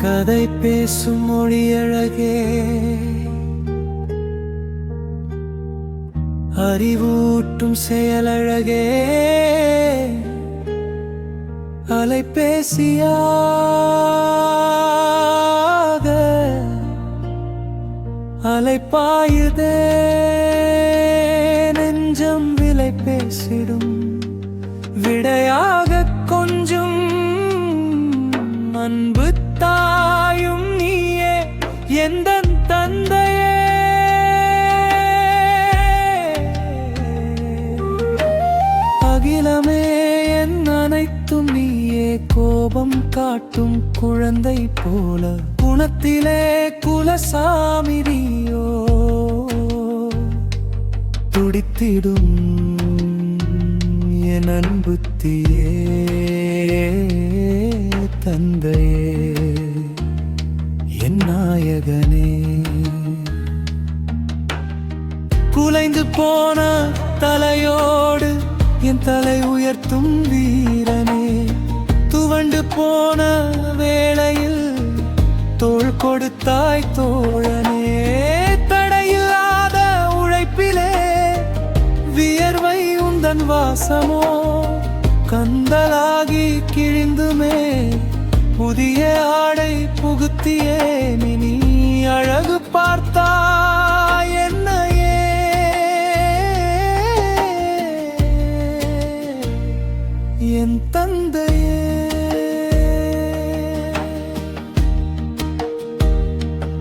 கதை பேசும் மொழி அழகே, அறிவூட்டும் செயலழகே, அலைபேசியாக அலைப்பாயுதே நெஞ்சம் விலை பேசிடும் விடையாக கொஞ்சம் அன்பு தாயும் நீயே எந்தன் தந்தையே. அகிலமே என் அனைத்தும் நீயே, கோபம் காட்டும் குழந்தை போல குணத்திலே குலசாமி நீயோ. துடித்திடும் என் அன்புத்தியே தந்தையே, என் நாயகனே. குலைந்து போன தலையோடு என் தலை உயர்த்தும் வீரனே, துவண்டு போன வேளையில் தோள் கொடுத்தாய் தோழனே. தடையில்லாத உழைப்பிலே வியர்வை உந்தன் வாசமோ, கந்தலாகி கிழிந்துமே புதிய ஆடை புகுத்தியே நீ அழகு பார்த்தாய் என்னையே. என் தந்தையே.